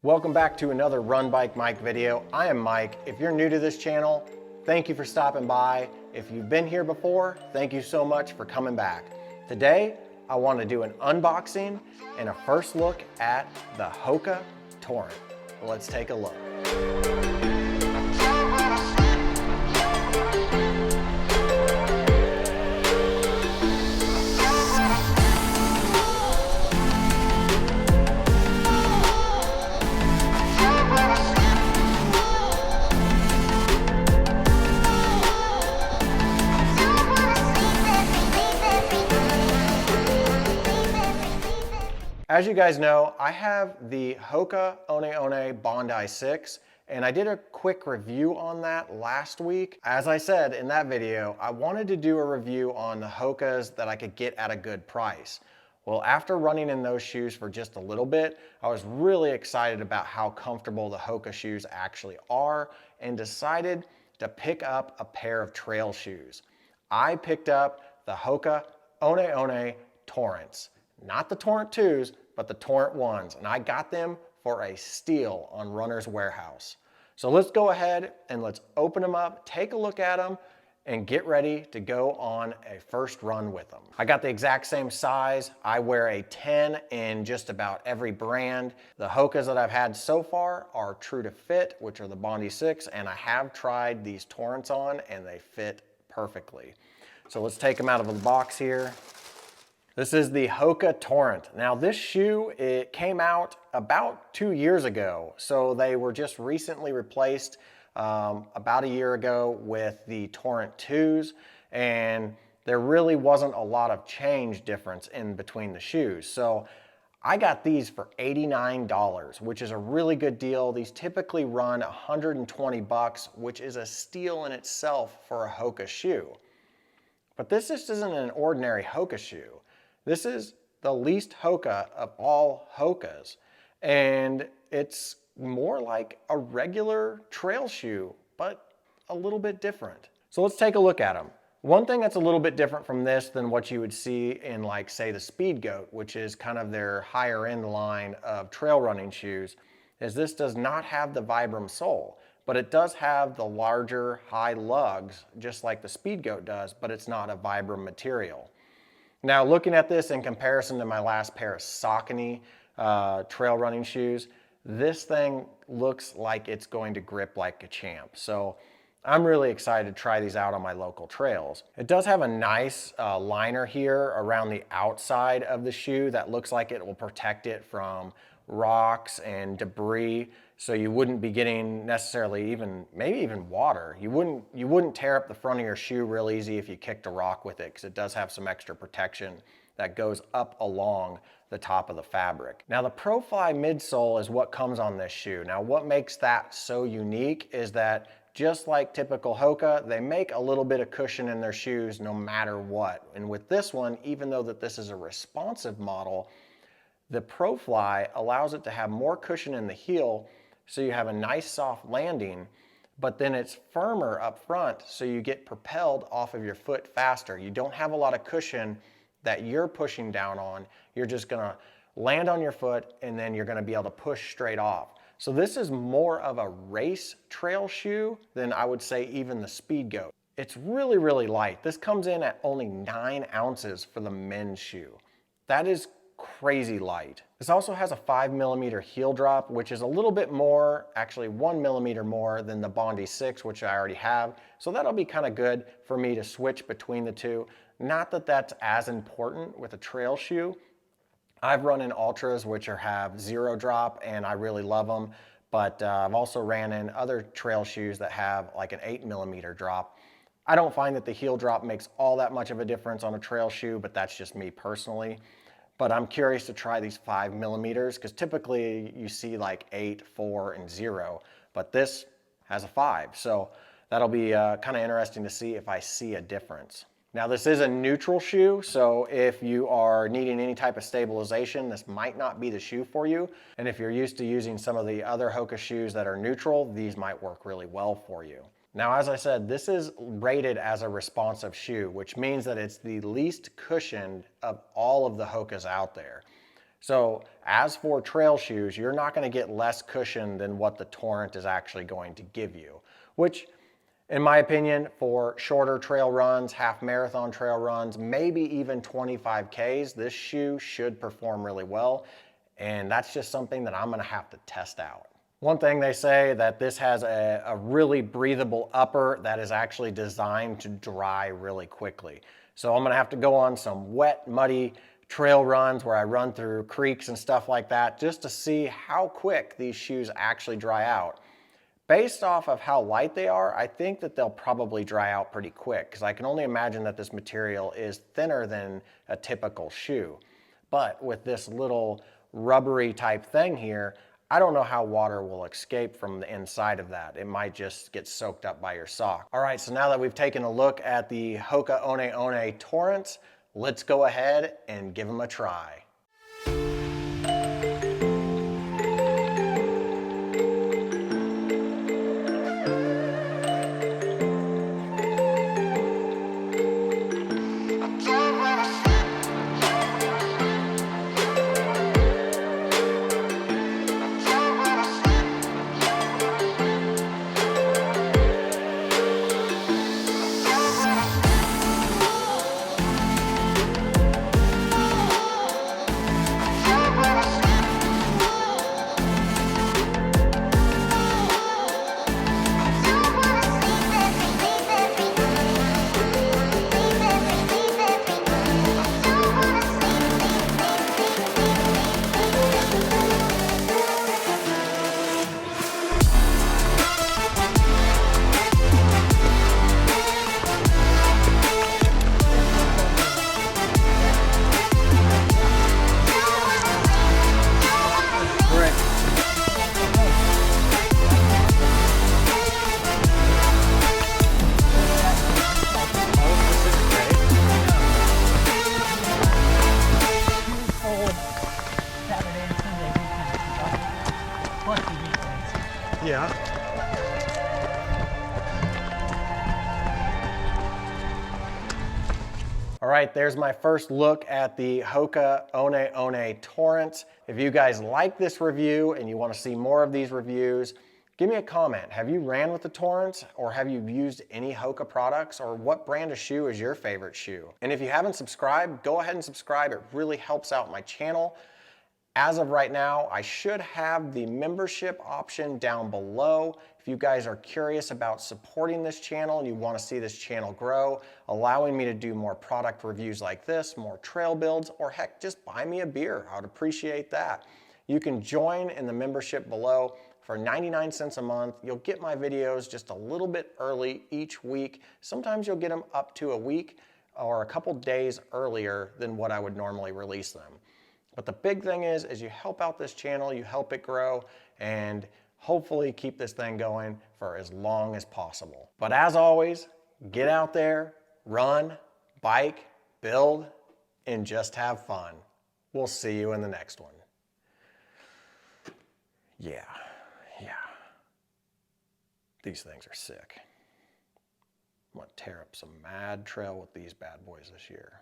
Welcome back to another Run Bike Mike video. I am Mike. If you're new to this channel, thank you for stopping by. If you've been here before, thank you so much for coming back. Today, I want to do an unboxing and a first look at the Hoka Torrent. Let's take a look. As you guys know, I have the Hoka One Bondi 6, and I did a quick review on that last week. As I said in that video, I wanted to do a review on the Hokas that I could get at a good price. Well, after running in those shoes for just a little bit, I was really excited about how comfortable the Hoka shoes actually are and decided to pick up a pair of trail shoes. I picked up the Hoka One Torrents. Not the Torrent 2s, but the Torrent 1s, and I got them for a steal on Runner's Warehouse. So let's go ahead and let's open them up, take a look at them, and get ready to go on a first run with them. I got the exact same size. I wear a 10 in just about every brand. The Hokas that I've had so far are true to fit, which are the Bondi 6, and I have tried these Torrents on and they fit perfectly. So let's take them out of the box here. This is the Hoka Torrent. Now this shoe, it came out about 2 years ago. So they were just recently replaced about a year ago with the Torrent 2s. And there really wasn't a lot of change difference in between the shoes. So I got these for $89, which is a really good deal. These typically run 120 bucks, which is a steal in itself for a Hoka shoe. But this just isn't an ordinary Hoka shoe. This is the least Hoka of all Hokas, and it's more like a regular trail shoe, but a little bit different. So let's take a look at them. One thing that's a little bit different from this than what you would see in, like, say, the Speed Goat, which is kind of their higher end line of trail running shoes, is this does not have the Vibram sole, but it does have the larger high lugs, just like the Speed Goat does, but it's not a Vibram material. Now, looking at this in comparison to my last pair of Saucony trail running shoes, this thing looks like it's going to grip like a champ. So I'm really excited to try these out on my local trails. It does have a nice liner here around the outside of the shoe that looks like it will protect it from rocks and debris, so you wouldn't be getting necessarily maybe even water. You wouldn't tear up the front of your shoe real easy if you kicked a rock with it, because it does have some extra protection that goes up along the top of the fabric. Now the ProFly midsole is what comes on this shoe. Now what makes that so unique is that just like typical Hoka, they make a little bit of cushion in their shoes no matter what. And with this one, even though that this is a responsive model, the ProFly allows it to have more cushion in the heel, so you have a nice soft landing, but then it's firmer up front, so you get propelled off of your foot faster. You don't have a lot of cushion that you're pushing down on. You're just gonna land on your foot, and then you're gonna be able to push straight off. So this is more of a race trail shoe than I would say even the Speed Goat. It's really, really light. This comes in at only 9 ounces for the men's shoe. That is crazy light. This also has a 5mm heel drop, which is a little bit more, actually 1mm more than the Bondi 6, which I already have. So that'll be kind of good for me to switch between the two. Not that that's as important with a trail shoe. I've run in Ultras, which have 0 drop, and I really love them. But I've also ran in other trail shoes that have like an 8mm drop. I don't find that the heel drop makes all that much of a difference on a trail shoe, but that's just me personally. But I'm curious to try these 5mm, because typically you see like 8, 4, and 0, but this has a 5. So that'll be kind of interesting to see if I see a difference. Now this is a neutral shoe, so if you are needing any type of stabilization, this might not be the shoe for you. And if you're used to using some of the other Hoka shoes that are neutral, these might work really well for you. Now, as I said, this is rated as a responsive shoe, which means that it's the least cushioned of all of the Hokas out there. So as for trail shoes, you're not going to get less cushion than what the Torrent is actually going to give you, which in my opinion, for shorter trail runs, half marathon trail runs, maybe even 25Ks, this shoe should perform really well. And that's just something that I'm going to have to test out. One thing they say that this has a really breathable upper that is actually designed to dry really quickly. So I'm going to have to go on some wet, muddy trail runs where I run through creeks and stuff like that just to see how quick these shoes actually dry out. Based off of how light they are, I think that they'll probably dry out pretty quick because I can only imagine that this material is thinner than a typical shoe. But with this little rubbery type thing here, I don't know how water will escape from the inside of that. It might just get soaked up by your sock. All right, so now that we've taken a look at the Hoka One One Torrents, let's go ahead and give them a try. Yeah. All right, there's my first look at the Hoka One One Torrent. If you guys like this review and you want to see more of these reviews, give me a comment. Have you ran with the Torrent, or have you used any Hoka products, or what brand of shoe is your favorite shoe? And if you haven't subscribed, go ahead and subscribe. It really helps out my channel. As of right now, I should have the membership option down below. If you guys are curious about supporting this channel and you want to see this channel grow, allowing me to do more product reviews like this, more trail builds, or heck, just buy me a beer. I would appreciate that. You can join in the membership below. For 99 cents a month, you'll get my videos just a little bit early each week. Sometimes you'll get them up to a week or a couple days earlier than what I would normally release them. But the big thing is you help out this channel, you help it grow, and hopefully keep this thing going for as long as possible. But as always, get out there, run, bike, build, and just have fun. We'll see you in the next one. Yeah. These things are sick. I'm gonna tear up some mad trail with these bad boys this year.